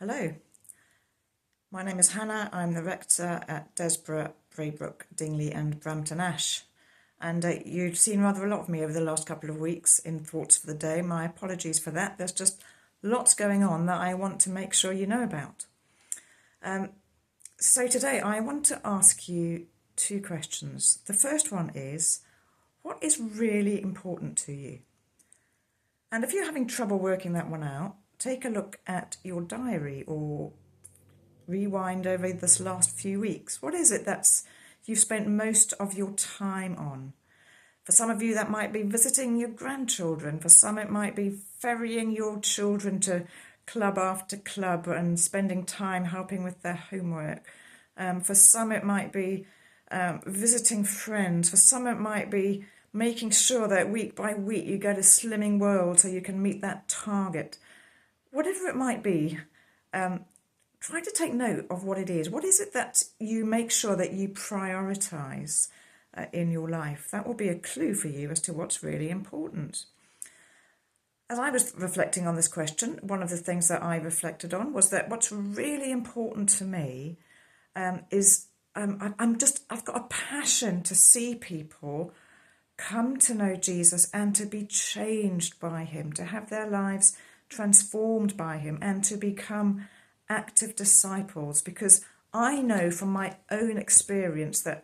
Hello, my name is Hannah. I'm the rector at Desborough, Braybrook, Dingley and Brampton Ash. And you've seen rather a lot of me over the last couple of weeks in Thoughts for the Day. My apologies for that. There's just lots going on that I want to make sure you know about. So today I want to ask you two questions. The first one is, what is really important to you? And if you're having trouble working that one out, take a look at your diary or rewind over this last few weeks. What is it that's you've spent most of your time on? For some of you, that might be visiting your grandchildren. For some, it might be ferrying your children to club after club and spending time helping with their homework. For some, it might be visiting friends. For some, it might be making sure that week by week you go to Slimming World so you can meet that target. Whatever it might be, try to take note of what it is. What is it that you make sure that you prioritise in your life? That will be a clue for you as to what's really important. As I was reflecting on this question, one of the things that I reflected on was that what's really important to me is I've got a passion to see people come to know Jesus and to be changed by him, to have their lives transformed by him and to become active disciples, because I know from my own experience that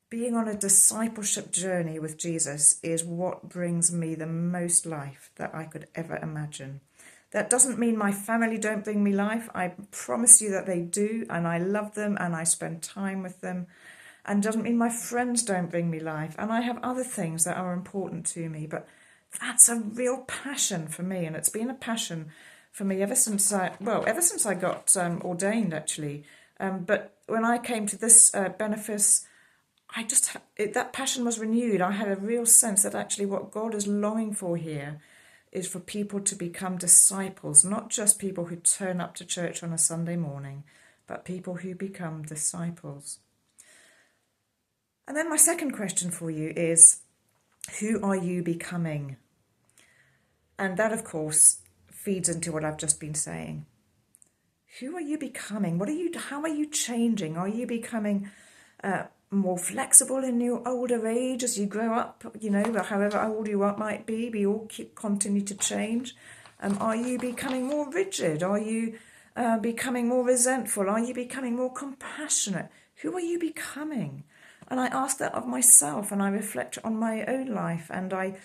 being on a discipleship journey with Jesus is what brings me the most life that I could ever imagine. That doesn't mean my family don't bring me life. I promise you that they do, and I love them and I spend time with them. And doesn't mean my friends don't bring me life, and I have other things that are important to me, but that's a real passion for me, and it's been a passion for me ever since I got ordained, actually. But when I came to this benefice, that passion was renewed. I had a real sense that actually what God is longing for here is for people to become disciples, not just people who turn up to church on a Sunday morning, but people who become disciples. And then my second question for you is, who are you becoming? And that, of course, feeds into what I've just been saying. Who are you becoming? How are you changing? Are you becoming more flexible in your older age as you grow up? However old you might be, we all continue to change. Are you becoming more rigid? Are you becoming more resentful? Are you becoming more compassionate? Who are you becoming? And I ask that of myself, and I reflect on my own life, and I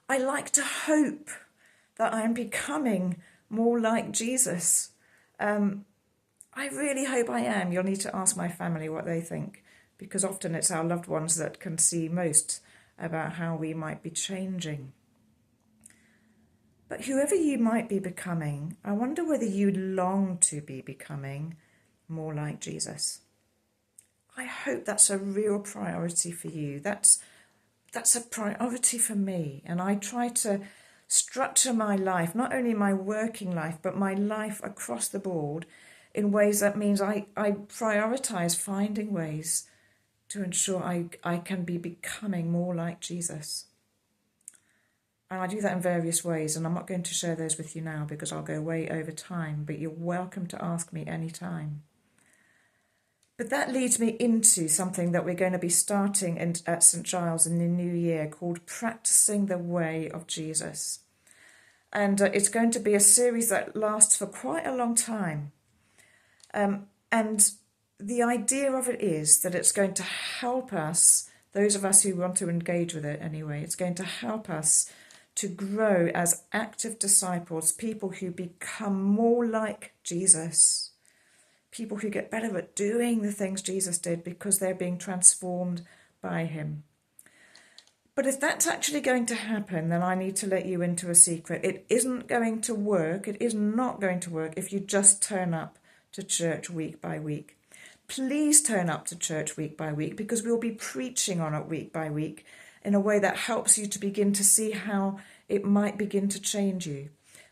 like to hope that I am becoming more like Jesus. I really hope I am. You'll need to ask my family what they think, because often it's our loved ones that can see most about how we might be changing. But whoever you might be becoming, I wonder whether you long to be becoming more like Jesus. I hope that's a real priority for you. That's a priority for me. And I try to structure my life, not only my working life, but my life across the board in ways that means I prioritise finding ways to ensure I can be becoming more like Jesus. And I do that in various ways, and I'm not going to share those with you now because I'll go way over time, but you're welcome to ask me anytime. But that leads me into something that we're going to be starting at St Giles in the new year called Practicing the Way of Jesus. And it's going to be a series that lasts for quite a long time. And the idea of it is that it's going to help us, those of us who want to engage with it anyway, it's going to help us to grow as active disciples, people who become more like Jesus. People who get better at doing the things Jesus did because they're being transformed by him. But if that's actually going to happen, then I need to let you into a secret. It isn't going to work. It is not going to work if you just turn up to church week by week. Please turn up to church week by week, because we'll be preaching on it week by week in a way that helps you to begin to see how it might begin to change you.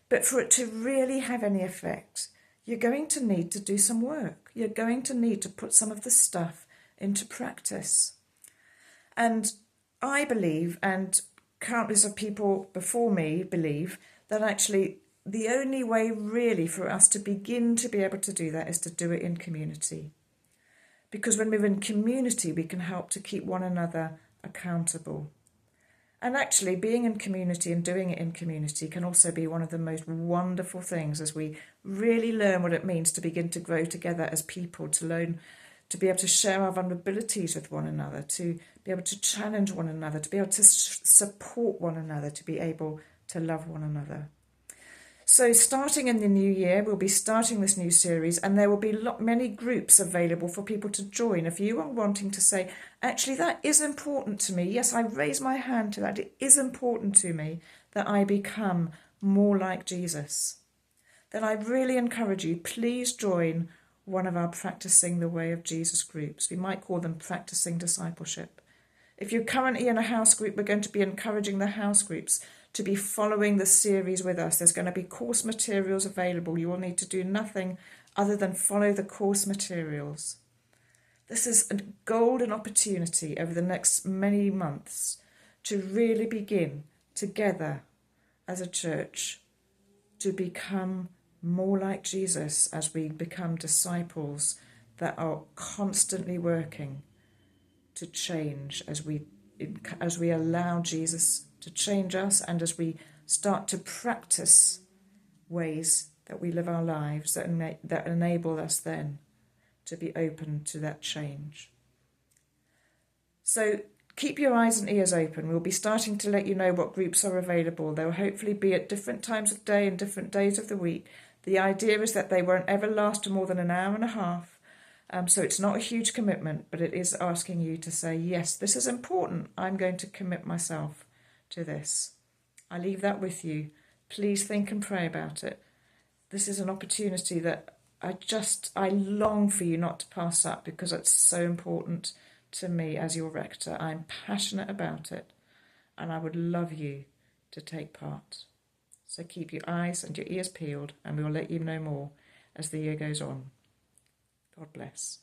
But for it to really have any effect, you're going to need to do some work. You're going to need to put some of the stuff into practice. And I believe, and countless of people before me believe, that actually the only way really for us to begin to be able to do that is to do it in community. Because when we're in community, we can help to keep one another accountable. And actually, being in community and doing it in community can also be one of the most wonderful things as we really learn what it means to begin to grow together as people, to learn to be able to share our vulnerabilities with one another, to be able to challenge one another, to be able to support one another, to be able to love one another. So starting in the new year, we'll be starting this new series, and there will be many groups available for people to join. If you are wanting to say, actually, that is important to me. Yes, I raise my hand to that. It is important to me that I become more like Jesus. Then I really encourage you, please join one of our Practicing the Way of Jesus groups. We might call them Practicing Discipleship. If you're currently in a house group, we're going to be encouraging the house groups to be following the series with us. There's going to be course materials available. You will need to do nothing other than follow the course materials. This is a golden opportunity over the next many months to really begin together as a church to become more like Jesus as we become disciples that are constantly working to change as we allow Jesus to change us, and as we start to practice ways that we live our lives that enable us then to be open to that change. So keep your eyes and ears open. We'll be starting to let you know what groups are available. They'll hopefully be at different times of day and different days of the week. The idea is that they won't ever last more than an hour and a half. So it's not a huge commitment, but it is asking you to say, yes, this is important. I'm going to commit myself to this. I leave that with you. Please think and pray about it. This is an opportunity that I long for you not to pass up, because it's so important to me as your rector. I'm passionate about it, and I would love you to take part. So keep your eyes and your ears peeled, and we'll let you know more as the year goes on. God bless.